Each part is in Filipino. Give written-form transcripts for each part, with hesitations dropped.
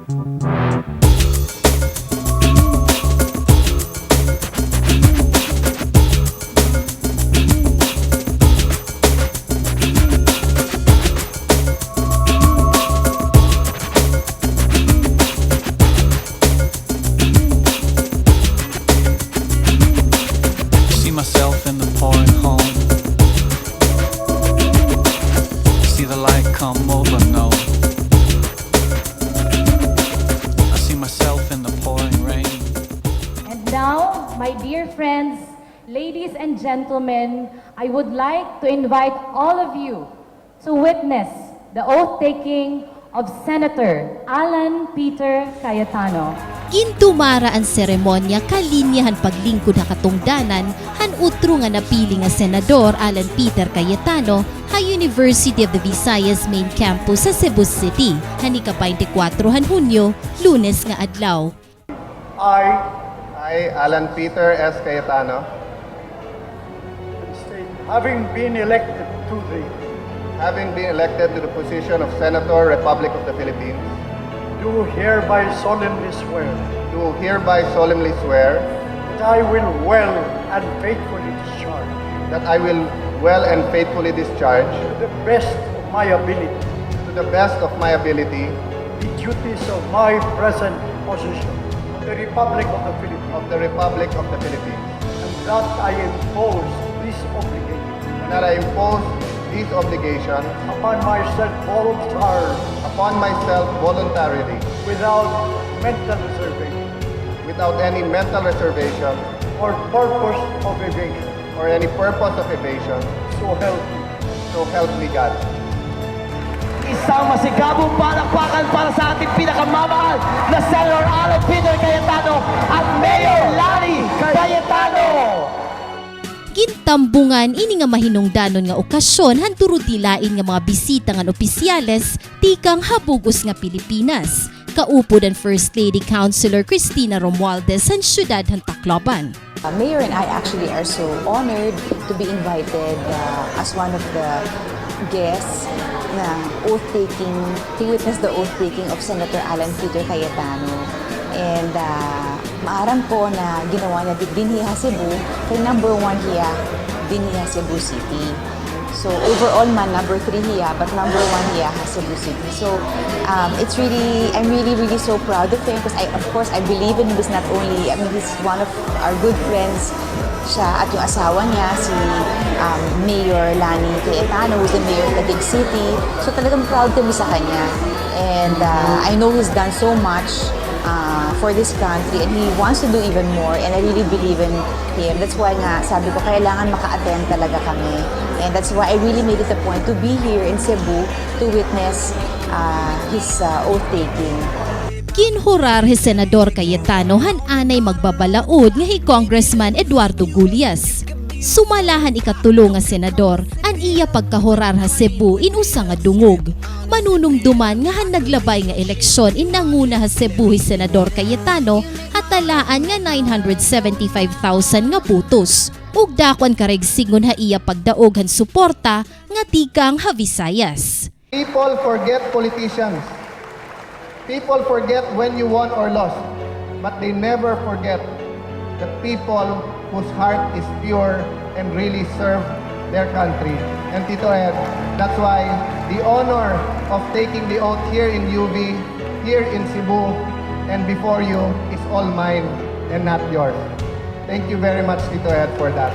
Myself in the pouring home. See the light come over, no. I see myself in the pouring rain. And now, my dear friends, ladies and gentlemen, I would like to invite all of you to witness the oath-taking of Senator Alan Peter Cayetano. Gintumara ang seremonya kalinyahan paglingkod ha katungdanan han utro nga napili nga Senador Alan Peter Cayetano ha University of the Visayas Main Campus sa Cebu City han ika-24 Hunyo, Lunes nga adlaw. I, Alan Peter S. Cayetano, having been elected to the position of Senator, Republic of the Philippines, do hereby solemnly swear that I will well and faithfully discharge to the best of my ability the duties of my present position of the Republic of the Philippines, and that I impose this obligation upon myself voluntarily without any mental reservation or any purpose of evasion, so help me God. Isang masigabong palakpakan para sa ating pinakamamahal na Senator Alan Peter Cayetano at Mayor Lani Cayetano. Gintambungan ini nga mahinungdanon nga okasyon han turutilain nga mga bisita nga opisyales tikang habugos nga Pilipinas. Kaupod ang First Lady Councilor Cristina Romualdez han syudad han Tacloban. Mayor and I actually are so honored to be invited as one of the guests na oath-taking, to witness the oath-taking of Senator Alan Peter Cayetano. And maaram ko na ginawa niya dinhi Cebu, kay number 1 hiya dinhi Cebu City. So overall man number 3 hiya, but number 1 hiya Cebu City. So it's really, I'm really so proud of him because of course I believe in him. He's not only, he's one of our good friends. Siya at yung asawa niya, si Mayor Lani Cayetano, who's the mayor of Taguig City. So talagang proud kami sa kanya. And I know he's done so much for this country and he wants to do even more, and I really believe in him. That's why nga sabi ko kailangan maka-attend talaga kami, and that's why I really made it a point to be here in Cebu to witness his oath-taking. Kinhurar hi Senador Cayetano han anay magbabalaod nga hi Congressman Eduardo Gullias. Sumalahan ikatulong nga senador an iya pagkahurar ha Cebu inusa nga dungog. Manunumduman nga han naglabay nga eleksyon in nanguna ha Cebu hi Senador Cayetano hatalaan nga 975,000 nga putos. Ug dakwan karigsingon ha iya pagdaog han suporta nga tikang ha Visayas. People forget politicians. People forget when you won or lost, but they never forget the people whose heart is pure and really serve their country. And Tito Ed, that's why the honor of taking the oath here in UV, here in Cebu, and before you is all mine and not yours. Thank you very much, Tito Ed, for that.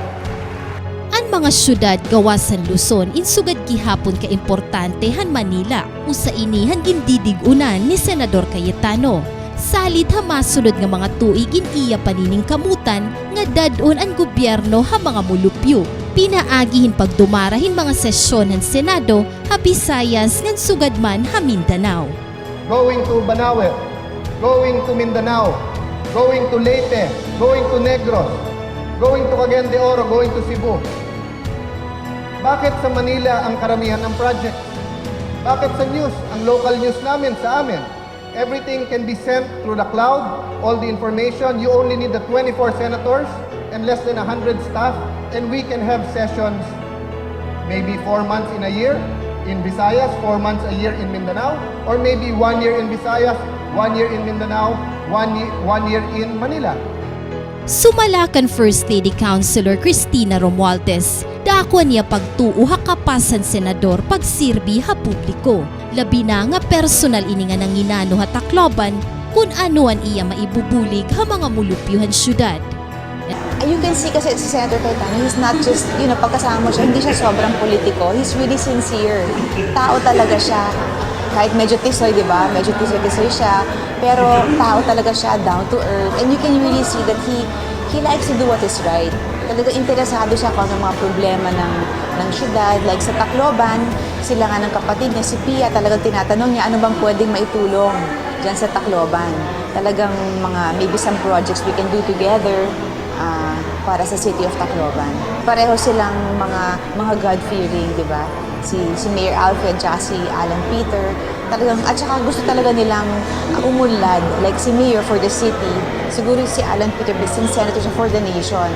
Ang mga syudad gawasan Luzon insugad gihapon ka importante han Manila usa ini han gindidigunan ni Senador Cayetano. Salit ha masunod nga mga tuig in iya panining kamutan nga dadon ang gobyerno ha mga mulupyo. Pinaagihin pagdumarahin mga sesyon ng Senado ha Visayas ngan sugad man ha Mindanao. Going to Banawe, going to Mindanao, going to Leyte, going to Negros, going to Cagayan de Oro, going to Cebu. Bakit sa Manila ang karamihan ng project? Bakit sa news, ang local news namin sa amin? Everything can be sent through the cloud, all the information. You only need the 24 senators and less than 100 staff, and we can have sessions maybe 4 months in a year, in Visayas, 4 months a year in Mindanao, or maybe 1 year in Visayas, 1 year in Mindanao, 1 year in Manila. Sumalakan First Lady Councilor Cristina Romualdez, dakwa niya pagtuo hakapasan senador pagsirbi ha publiko. Labi na nga personal ini nga nanginano ha Tacloban kung anuan iya maibubulig ha mga mulupyuhan syudad. You can see kasi si Senator Cayetano, he's not just, pagkasama mo siya, hindi siya sobrang politiko. He's really sincere. Tao talaga siya. Kahit medyo tisoy, di ba? Medyo tisoy siya. Pero tao talaga siya, down to earth. And you can really see that he likes to do what is right. Talaga interesado siya kung ano mga problema ng syudad. Like sa Tacloban, sila nga ng kapatid niya, si Pia, talagang tinatanong niya ano bang pwedeng maitulong dyan sa Tacloban. Talagang maybe some projects we can do together para sa City of Tacloban. Pareho silang mga God-fearing, di ba? Si Mayor Alfred at si Alan Peter. Talagang, at saka gusto talaga nilang umunlad. Like si Mayor for the city, siguro si Alan Peter, since Senator siya for the nation.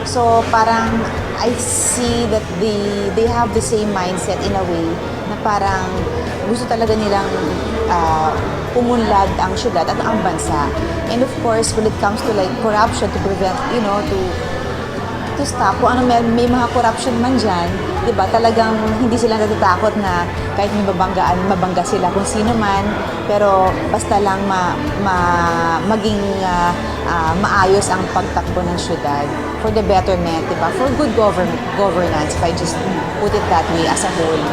So parang I see that they have the same mindset in a way na parang gusto talaga nilang umunlad ang syudad at ang bansa. And of course, when it comes to like corruption, to prevent, to stop, kung ano may mga corruption man dyan, di ba, talagang hindi sila natatakot na kahit may mabangga sila kung sino man, pero basta lang maging maayos ang pagtakbo ng syudad for the betterment, di ba, for good governance, if I just put it that way as a whole.